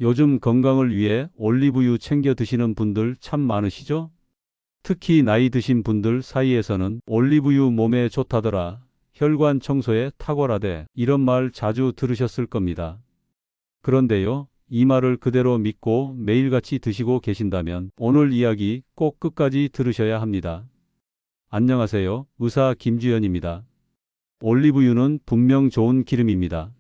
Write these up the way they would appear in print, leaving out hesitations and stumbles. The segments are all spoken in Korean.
요즘 건강을 위해 올리브유 챙겨 드시는 분들 참 많으시죠? 특히 나이 드신 분들 사이에서는 올리브유 몸에 좋다더라, 혈관 청소에 탁월하대, 이런 말 자주 들으셨을 겁니다. 그런데요, 이 말을 그대로 믿고 매일같이 드시고 계신다면 오늘 이야기 꼭 끝까지 들으셔야 합니다. 안녕하세요. 의사 김주현입니다. 올리브유는 분명 좋은 기름입니다.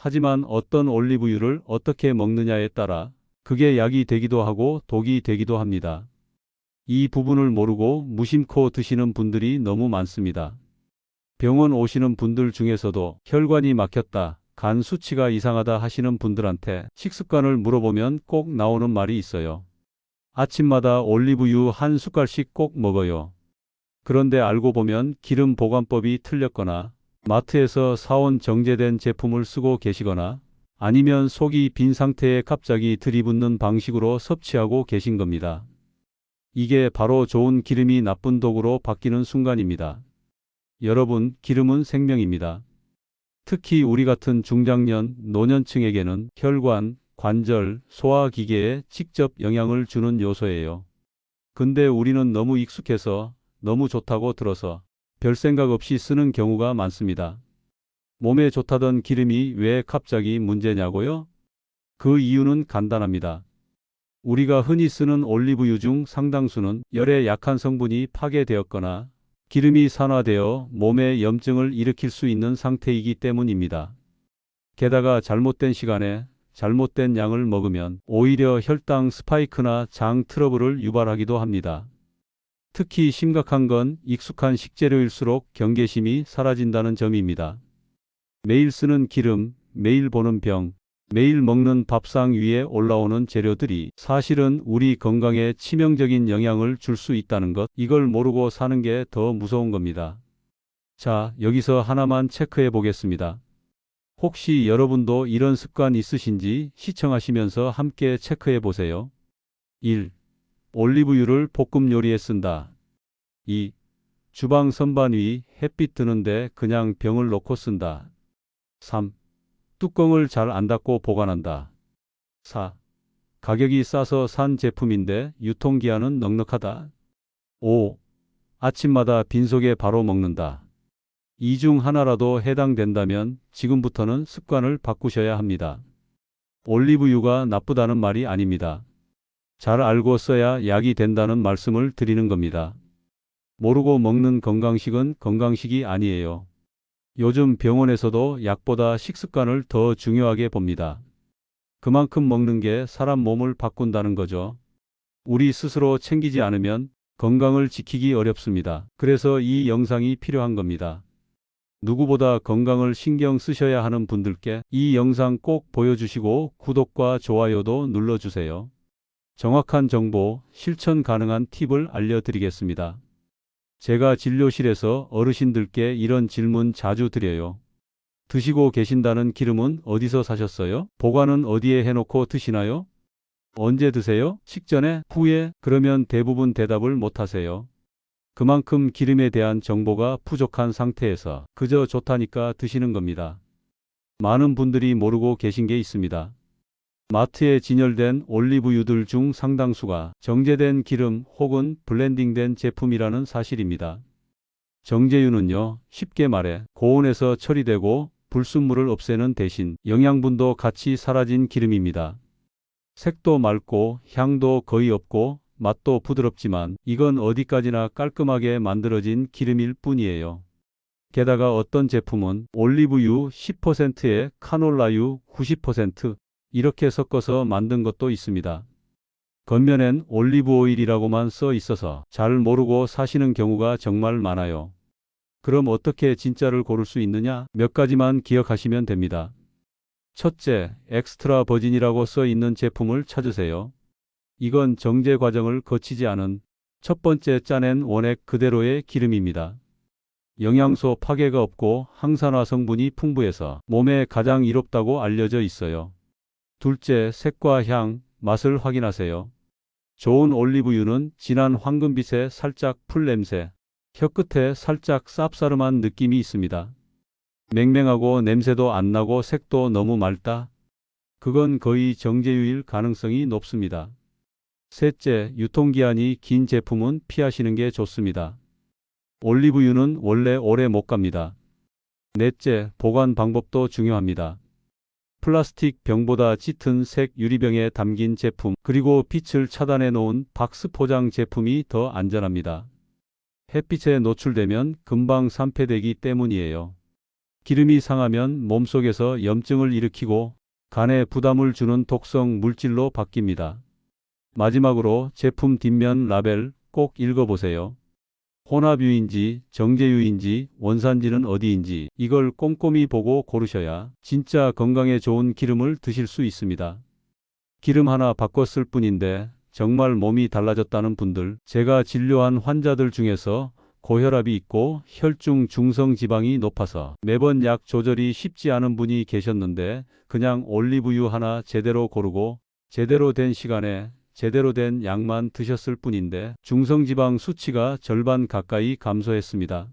하지만 어떤 올리브유를 어떻게 먹느냐에 따라 그게 약이 되기도 하고 독이 되기도 합니다. 이 부분을 모르고 무심코 드시는 분들이 너무 많습니다. 병원 오시는 분들 중에서도 혈관이 막혔다, 간 수치가 이상하다 하시는 분들한테 식습관을 물어보면 꼭 나오는 말이 있어요. 아침마다 올리브유 한 숟갈씩 꼭 먹어요. 그런데 알고 보면 기름 보관법이 틀렸거나 마트에서 사온 정제된 제품을 쓰고 계시거나 아니면 속이 빈 상태에 갑자기 들이붓는 방식으로 섭취하고 계신 겁니다. 이게 바로 좋은 기름이 나쁜 독으로 바뀌는 순간입니다. 여러분, 기름은 생명입니다. 특히 우리 같은 중장년, 노년층에게는 혈관, 관절, 소화기계에 직접 영향을 주는 요소예요. 근데 우리는 너무 익숙해서 너무 좋다고 들어서 별 생각 없이 쓰는 경우가 많습니다. 몸에 좋다던 기름이 왜 갑자기 문제냐고요? 그 이유는 간단합니다. 우리가 흔히 쓰는 올리브유 중 상당수는 열에 약한 성분이 파괴되었거나 기름이 산화되어 몸에 염증을 일으킬 수 있는 상태이기 때문입니다. 게다가 잘못된 시간에 잘못된 양을 먹으면 오히려 혈당 스파이크나 장 트러블을 유발하기도 합니다. 특히 심각한 건 익숙한 식재료일수록 경계심이 사라진다는 점입니다. 매일 쓰는 기름, 매일 보는 병, 매일 먹는 밥상 위에 올라오는 재료들이 사실은 우리 건강에 치명적인 영향을 줄 수 있다는 것, 이걸 모르고 사는 게 더 무서운 겁니다. 자, 여기서 하나만 체크해 보겠습니다. 혹시 여러분도 이런 습관 있으신지 시청하시면서 함께 체크해 보세요. 1. 올리브유를 볶음 요리에 쓴다. 2. 주방 선반 위 햇빛 드는데 그냥 병을 놓고 쓴다. 3. 뚜껑을 잘 안 닫고 보관한다. 4. 가격이 싸서 산 제품인데 유통기한은 넉넉하다. 5. 아침마다 빈속에 바로 먹는다. 이 중 하나라도 해당된다면 지금부터는 습관을 바꾸셔야 합니다. 올리브유가 나쁘다는 말이 아닙니다. 잘 알고 써야 약이 된다는 말씀을 드리는 겁니다. 모르고 먹는 건강식은 건강식이 아니에요. 요즘 병원에서도 약보다 식습관을 더 중요하게 봅니다. 그만큼 먹는 게 사람 몸을 바꾼다는 거죠. 우리 스스로 챙기지 않으면 건강을 지키기 어렵습니다. 그래서 이 영상이 필요한 겁니다. 누구보다 건강을 신경 쓰셔야 하는 분들께 이 영상 꼭 보여주시고 구독과 좋아요도 눌러주세요. 정확한 정보, 실천 가능한 팁을 알려드리겠습니다. 제가 진료실에서 어르신들께 이런 질문 자주 드려요. 드시고 계신다는 기름은 어디서 사셨어요? 보관은 어디에 해놓고 드시나요? 언제 드세요? 식전에? 후에? 그러면 대부분 대답을 못하세요. 그만큼 기름에 대한 정보가 부족한 상태에서 그저 좋다니까 드시는 겁니다. 많은 분들이 모르고 계신 게 있습니다. 마트에 진열된 올리브유들 중 상당수가 정제된 기름 혹은 블렌딩된 제품이라는 사실입니다. 정제유는요, 쉽게 말해 고온에서 처리되고 불순물을 없애는 대신 영양분도 같이 사라진 기름입니다. 색도 맑고 향도 거의 없고 맛도 부드럽지만 이건 어디까지나 깔끔하게 만들어진 기름일 뿐이에요. 게다가 어떤 제품은 올리브유 10%에 카놀라유 90% 이렇게 섞어서 만든 것도 있습니다. 겉면엔 올리브 오일이라고만 써 있어서 잘 모르고 사시는 경우가 정말 많아요. 그럼 어떻게 진짜를 고를 수 있느냐? 몇 가지만 기억하시면 됩니다. 첫째, 엑스트라 버진이라고 써 있는 제품을 찾으세요. 이건 정제 과정을 거치지 않은 첫 번째 짜낸 원액 그대로의 기름입니다. 영양소 파괴가 없고 항산화 성분이 풍부해서 몸에 가장 이롭다고 알려져 있어요. 둘째, 색과 향, 맛을 확인하세요. 좋은 올리브유는 진한 황금빛에 살짝 풀 냄새, 혀끝에 살짝 쌉싸름한 느낌이 있습니다. 맹맹하고 냄새도 안 나고 색도 너무 맑다. 그건 거의 정제유일 가능성이 높습니다. 셋째, 유통기한이 긴 제품은 피하시는 게 좋습니다. 올리브유는 원래 오래 못 갑니다. 넷째, 보관 방법도 중요합니다. 플라스틱 병보다 짙은 색 유리병에 담긴 제품, 그리고 빛을 차단해 놓은 박스 포장 제품이 더 안전합니다. 햇빛에 노출되면 금방 산패되기 때문이에요. 기름이 상하면 몸속에서 염증을 일으키고 간에 부담을 주는 독성 물질로 바뀝니다. 마지막으로 제품 뒷면 라벨 꼭 읽어보세요. 혼합유인지 정제유인지 원산지는 어디인지 이걸 꼼꼼히 보고 고르셔야 진짜 건강에 좋은 기름을 드실 수 있습니다. 기름 하나 바꿨을 뿐인데 정말 몸이 달라졌다는 분들, 제가 진료한 환자들 중에서 고혈압이 있고 혈중 중성 지방이 높아서 매번 약 조절이 쉽지 않은 분이 계셨는데 그냥 올리브유 하나 제대로 고르고 제대로 된 시간에 제대로 된 양만 드셨을 뿐인데 중성지방 수치가 절반 가까이 감소했습니다.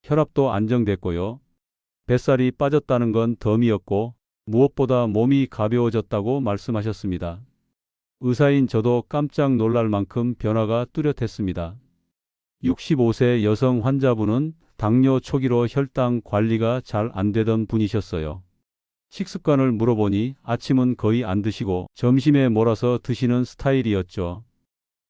혈압도 안정됐고요. 뱃살이 빠졌다는 건 덤이었고 무엇보다 몸이 가벼워졌다고 말씀하셨습니다. 의사인 저도 깜짝 놀랄 만큼 변화가 뚜렷했습니다. 65세 여성 환자분은 당뇨 초기로 혈당 관리가 잘 안 되던 분이셨어요. 식습관을 물어보니 아침은 거의 안 드시고 점심에 몰아서 드시는 스타일이었죠.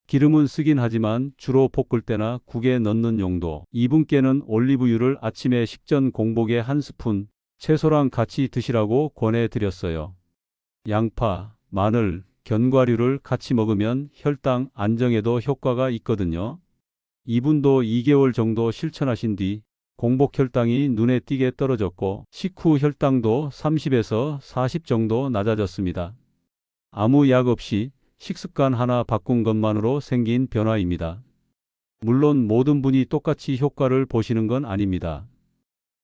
기름은 쓰긴 하지만 주로 볶을 때나 국에 넣는 용도. 이분께는 올리브유를 아침에 식전 공복에 한 스푼, 채소랑 같이 드시라고 권해드렸어요. 양파, 마늘, 견과류를 같이 먹으면 혈당 안정에도 효과가 있거든요. 이분도 2개월 정도 실천하신 뒤 공복 혈당이 눈에 띄게 떨어졌고 식후 혈당도 30에서 40 정도 낮아졌습니다. 아무 약 없이 식습관 하나 바꾼 것만으로 생긴 변화입니다. 물론 모든 분이 똑같이 효과를 보시는 건 아닙니다.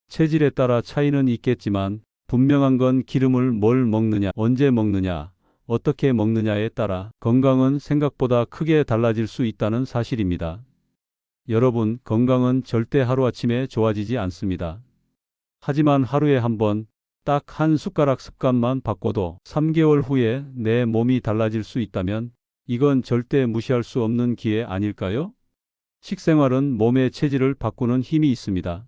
체질에 따라 차이는 있겠지만 분명한 건 기름을 뭘 먹느냐, 언제 먹느냐, 어떻게 먹느냐에 따라 건강은 생각보다 크게 달라질 수 있다는 사실입니다. 여러분, 건강은 절대 하루아침에 좋아지지 않습니다. 하지만 하루에 한 번, 딱 한 숟가락 습관만 바꿔도 3개월 후에 내 몸이 달라질 수 있다면 이건 절대 무시할 수 없는 기회 아닐까요? 식생활은 몸의 체질을 바꾸는 힘이 있습니다.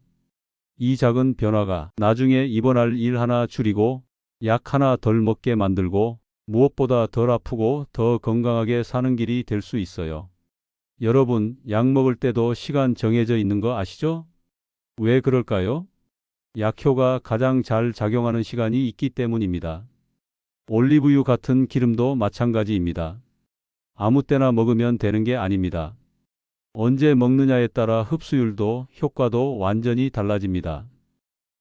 이 작은 변화가 나중에 입원할 일 하나 줄이고 약 하나 덜 먹게 만들고 무엇보다 덜 아프고 더 건강하게 사는 길이 될 수 있어요. 여러분, 약 먹을 때도 시간 정해져 있는 거 아시죠? 왜 그럴까요? 약효가 가장 잘 작용하는 시간이 있기 때문입니다. 올리브유 같은 기름도 마찬가지입니다. 아무 때나 먹으면 되는 게 아닙니다. 언제 먹느냐에 따라 흡수율도 효과도 완전히 달라집니다.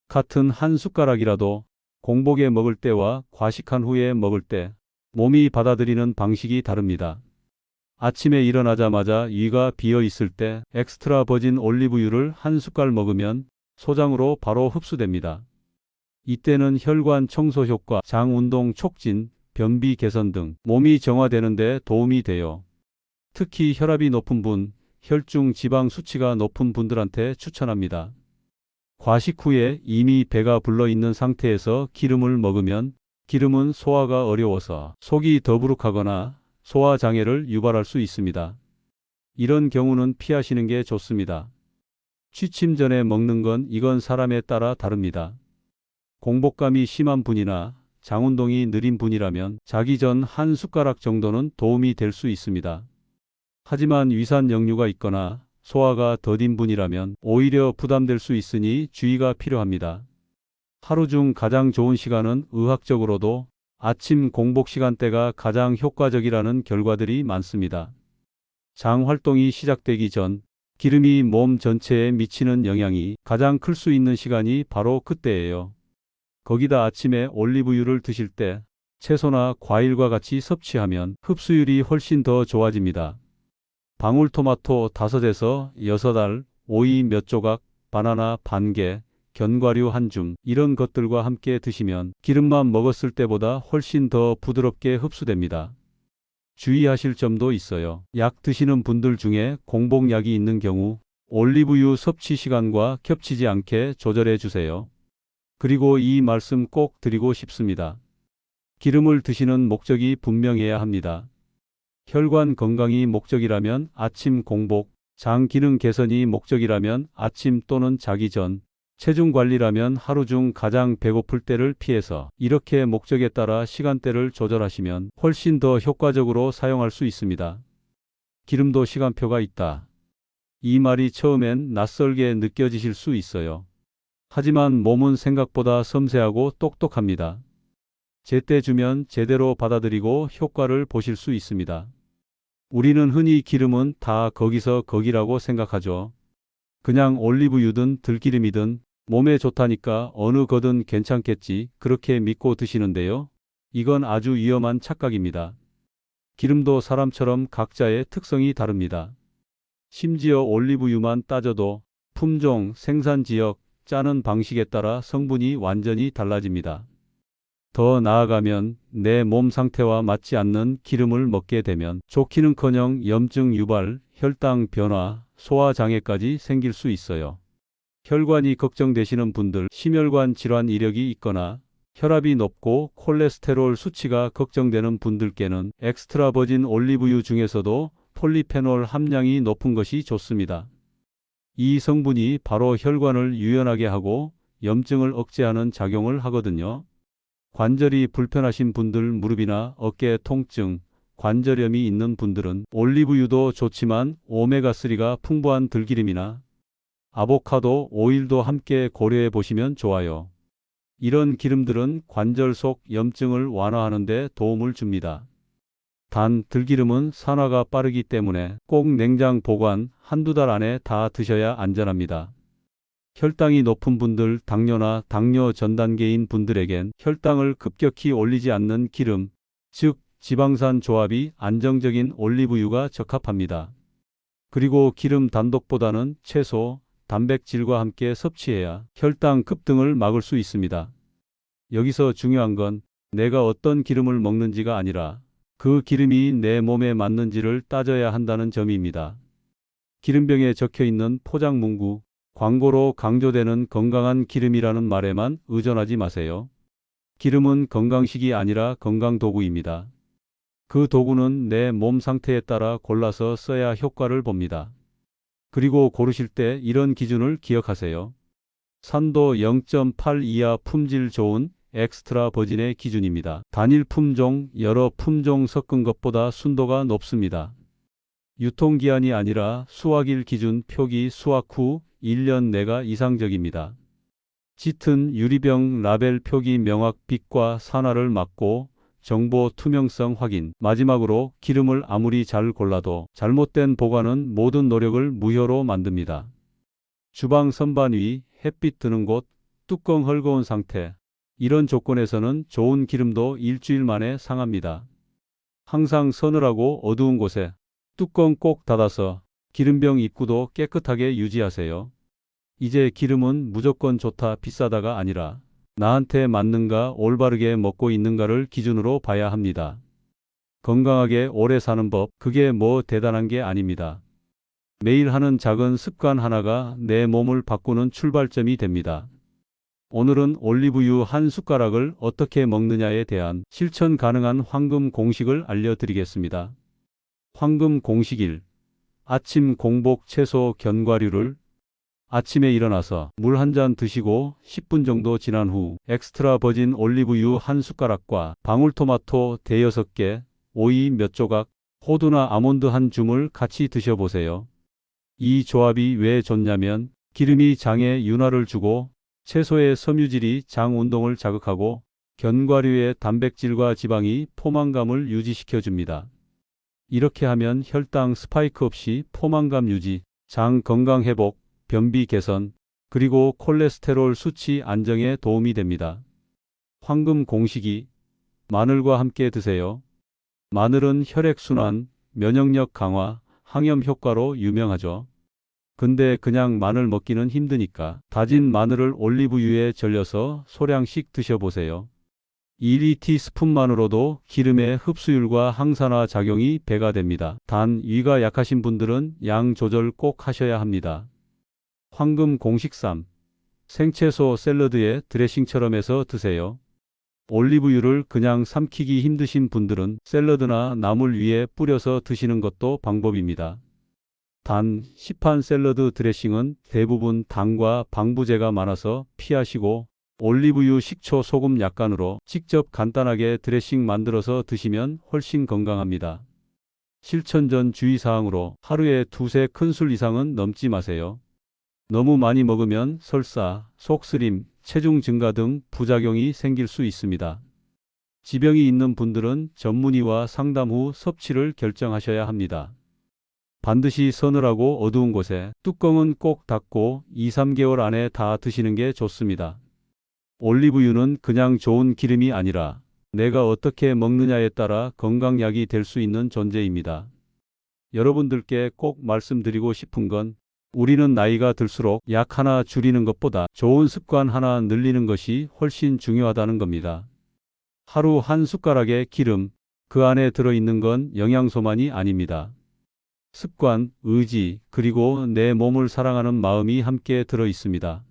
같은 한 숟가락이라도 공복에 먹을 때와 과식한 후에 먹을 때 몸이 받아들이는 방식이 다릅니다. 아침에 일어나자마자 위가 비어 있을 때 엑스트라 버진 올리브유를 한 숟갈 먹으면 소장으로 바로 흡수됩니다. 이때는 혈관 청소 효과, 장 운동 촉진, 변비 개선 등 몸이 정화되는 데 도움이 돼요. 특히 혈압이 높은 분, 혈중 지방 수치가 높은 분들한테 추천합니다. 과식 후에 이미 배가 불러 있는 상태에서 기름을 먹으면 기름은 소화가 어려워서 속이 더부룩하거나 소화장애를 유발할 수 있습니다. 이런 경우는 피하시는 게 좋습니다. 취침 전에 먹는 건 이건 사람에 따라 다릅니다. 공복감이 심한 분이나 장운동이 느린 분이라면 자기 전 한 숟가락 정도는 도움이 될 수 있습니다. 하지만 위산 역류가 있거나 소화가 더딘 분이라면 오히려 부담될 수 있으니 주의가 필요합니다. 하루 중 가장 좋은 시간은 의학적으로도 아침 공복 시간대가 가장 효과적이라는 결과들이 많습니다. 장 활동이 시작되기 전 기름이 몸 전체에 미치는 영향이 가장 클 수 있는 시간이 바로 그때예요. 거기다 아침에 올리브유를 드실 때 채소나 과일과 같이 섭취하면 흡수율이 훨씬 더 좋아집니다. 방울토마토 5에서 6알, 오이 몇 조각, 바나나 반 개, 견과류 한 줌 이런 것들과 함께 드시면 기름만 먹었을 때보다 훨씬 더 부드럽게 흡수됩니다. 주의하실 점도 있어요. 약 드시는 분들 중에 공복약이 있는 경우 올리브유 섭취 시간과 겹치지 않게 조절해 주세요. 그리고 이 말씀 꼭 드리고 싶습니다. 기름을 드시는 목적이 분명해야 합니다. 혈관 건강이 목적이라면 아침 공복, 장 기능 개선이 목적이라면 아침 또는 자기 전, 체중 관리라면 하루 중 가장 배고플 때를 피해서 이렇게 목적에 따라 시간대를 조절하시면 훨씬 더 효과적으로 사용할 수 있습니다. 기름도 시간표가 있다. 이 말이 처음엔 낯설게 느껴지실 수 있어요. 하지만 몸은 생각보다 섬세하고 똑똑합니다. 제때 주면 제대로 받아들이고 효과를 보실 수 있습니다. 우리는 흔히 기름은 다 거기서 거기라고 생각하죠. 그냥 올리브유든 들기름이든 몸에 좋다니까 어느 거든 괜찮겠지 그렇게 믿고 드시는데요. 이건 아주 위험한 착각입니다. 기름도 사람처럼 각자의 특성이 다릅니다. 심지어 올리브유만 따져도 품종, 생산 지역, 짜는 방식에 따라 성분이 완전히 달라집니다. 더 나아가면 내 몸 상태와 맞지 않는 기름을 먹게 되면 좋기는커녕 염증 유발, 혈당 변화, 소화장애까지 생길 수 있어요. 혈관이 걱정되시는 분들, 심혈관 질환 이력이 있거나 혈압이 높고 콜레스테롤 수치가 걱정되는 분들께는 엑스트라 버진 올리브유 중에서도 폴리페놀 함량이 높은 것이 좋습니다. 이 성분이 바로 혈관을 유연하게 하고 염증을 억제하는 작용을 하거든요. 관절이 불편하신 분들, 무릎이나 어깨 통증, 관절염이 있는 분들은 올리브유도 좋지만 오메가3가 풍부한 들기름이나 아보카도 오일도 함께 고려해 보시면 좋아요. 이런 기름들은 관절 속 염증을 완화하는 데 도움을 줍니다. 단 들기름은 산화가 빠르기 때문에 꼭 냉장 보관 한두 달 안에 다 드셔야 안전합니다. 혈당이 높은 분들, 당뇨나 당뇨 전 단계인 분들에겐 혈당을 급격히 올리지 않는 기름, 즉 지방산 조합이 안정적인 올리브유가 적합합니다. 그리고 기름 단독보다는 채소, 단백질과 함께 섭취해야 혈당 급등을 막을 수 있습니다. 여기서 중요한 건 내가 어떤 기름을 먹는지가 아니라 그 기름이 내 몸에 맞는지를 따져야 한다는 점입니다. 기름병에 적혀 있는 포장 문구, 광고로 강조되는 건강한 기름이라는 말에만 의존하지 마세요. 기름은 건강식이 아니라 건강도구입니다. 그 도구는 내 몸 상태에 따라 골라서 써야 효과를 봅니다. 그리고 고르실 때 이런 기준을 기억하세요. 산도 0.8 이하 품질 좋은 엑스트라 버진의 기준입니다. 단일 품종, 여러 품종 섞은 것보다 순도가 높습니다. 유통기한이 아니라 수확일 기준 표기 수확 후 1년 내가 이상적입니다. 짙은 유리병 라벨 표기 명확 빛과 산화를 막고 정보 투명성 확인. 마지막으로 기름을 아무리 잘 골라도 잘못된 보관은 모든 노력을 무효로 만듭니다. 주방 선반 위, 햇빛 드는 곳, 뚜껑 헐거운 상태. 이런 조건에서는 좋은 기름도 일주일 만에 상합니다. 항상 서늘하고 어두운 곳에 뚜껑 꼭 닫아서 기름병 입구도 깨끗하게 유지하세요. 이제 기름은 무조건 좋다, 비싸다가 아니라 나한테 맞는가, 올바르게 먹고 있는가를 기준으로 봐야 합니다. 건강하게 오래 사는 법, 그게 뭐 대단한 게 아닙니다. 매일 하는 작은 습관 하나가 내 몸을 바꾸는 출발점이 됩니다. 오늘은 올리브유 한 숟가락을 어떻게 먹느냐에 대한 실천 가능한 황금 공식을 알려드리겠습니다. 황금 공식 1. 아침 공복 채소 견과류를 아침에 일어나서 물 한 잔 드시고 10분 정도 지난 후 엑스트라 버진 올리브유 한 숟가락과 방울토마토 대여섯 개, 오이 몇 조각, 호두나 아몬드 한 줌을 같이 드셔보세요. 이 조합이 왜 좋냐면 기름이 장에 윤활을 주고 채소의 섬유질이 장 운동을 자극하고 견과류의 단백질과 지방이 포만감을 유지시켜줍니다. 이렇게 하면 혈당 스파이크 없이 포만감 유지, 장 건강 회복, 변비 개선, 그리고 콜레스테롤 수치 안정에 도움이 됩니다. 황금 공식이 마늘과 함께 드세요. 마늘은 혈액순환, 면역력 강화, 항염 효과로 유명하죠. 근데 그냥 마늘 먹기는 힘드니까 다진 마늘을 올리브유에 절여서 소량씩 드셔보세요. 1~2티스푼만으로도 기름의 흡수율과 항산화 작용이 배가 됩니다. 단 위가 약하신 분들은 양 조절 꼭 하셔야 합니다. 황금 공식 3. 생채소 샐러드에 드레싱처럼 해서 드세요. 올리브유를 그냥 삼키기 힘드신 분들은 샐러드나 나물 위에 뿌려서 드시는 것도 방법입니다. 단, 시판 샐러드 드레싱은 대부분 당과 방부제가 많아서 피하시고 올리브유, 식초, 소금 약간으로 직접 간단하게 드레싱 만들어서 드시면 훨씬 건강합니다. 실천전 주의사항으로 하루에 두세 큰술 이상은 넘지 마세요. 너무 많이 먹으면 설사, 속쓰림, 체중 증가 등 부작용이 생길 수 있습니다. 지병이 있는 분들은 전문의와 상담 후 섭취를 결정하셔야 합니다. 반드시 서늘하고 어두운 곳에 뚜껑은 꼭 닫고 2~3개월 안에 다 드시는 게 좋습니다. 올리브유는 그냥 좋은 기름이 아니라 내가 어떻게 먹느냐에 따라 건강약이 될 수 있는 존재입니다. 여러분들께 꼭 말씀드리고 싶은 건 우리는 나이가 들수록 약 하나 줄이는 것보다 좋은 습관 하나 늘리는 것이 훨씬 중요하다는 겁니다. 하루 한 숟가락의 기름, 그 안에 들어있는 건 영양소만이 아닙니다. 습관, 의지, 그리고 내 몸을 사랑하는 마음이 함께 들어 있습니다.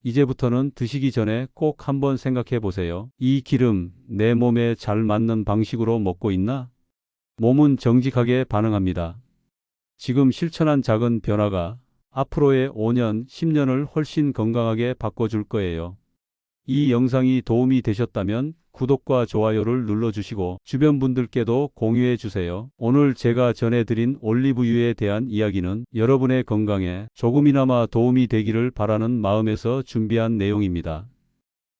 이제부터는 드시기 전에 꼭 한번 생각해 보세요. 이 기름, 내 몸에 잘 맞는 방식으로 먹고 있나? 몸은 정직하게 반응합니다. 지금 실천한 작은 변화가 앞으로의 5년, 10년을 훨씬 건강하게 바꿔줄 거예요. 이 영상이 도움이 되셨다면 구독과 좋아요를 눌러주시고 주변 분들께도 공유해 주세요. 오늘 제가 전해드린 올리브유에 대한 이야기는 여러분의 건강에 조금이나마 도움이 되기를 바라는 마음에서 준비한 내용입니다.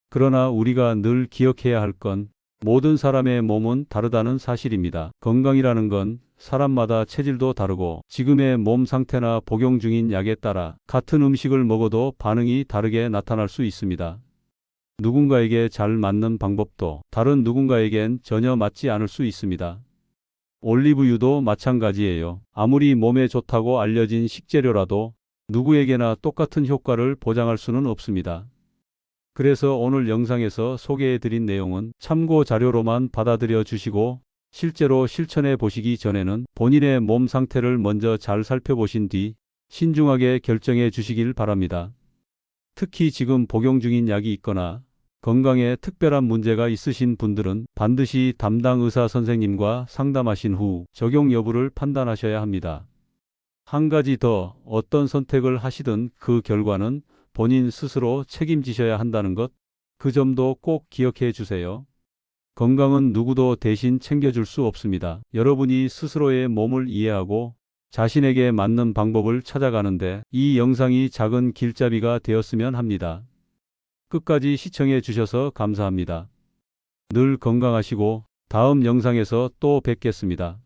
그러나 우리가 늘 기억해야 할 건 모든 사람의 몸은 다르다는 사실입니다. 건강이라는 건 사람마다 체질도 다르고 지금의 몸 상태나 복용 중인 약에 따라 같은 음식을 먹어도 반응이 다르게 나타날 수 있습니다. 누군가에게 잘 맞는 방법도 다른 누군가에겐 전혀 맞지 않을 수 있습니다. 올리브유도 마찬가지예요. 아무리 몸에 좋다고 알려진 식재료라도 누구에게나 똑같은 효과를 보장할 수는 없습니다. 그래서 오늘 영상에서 소개해드린 내용은 참고 자료로만 받아들여 주시고 실제로 실천해 보시기 전에는 본인의 몸 상태를 먼저 잘 살펴보신 뒤 신중하게 결정해 주시길 바랍니다. 특히 지금 복용 중인 약이 있거나 건강에 특별한 문제가 있으신 분들은 반드시 담당 의사 선생님과 상담하신 후 적용 여부를 판단하셔야 합니다. 한 가지 더, 어떤 선택을 하시든 그 결과는 본인 스스로 책임지셔야 한다는 것, 그 점도 꼭 기억해 주세요. 건강은 누구도 대신 챙겨줄 수 없습니다. 여러분이 스스로의 몸을 이해하고 자신에게 맞는 방법을 찾아가는데 이 영상이 작은 길잡이가 되었으면 합니다. 끝까지 시청해 주셔서 감사합니다. 늘 건강하시고 다음 영상에서 또 뵙겠습니다.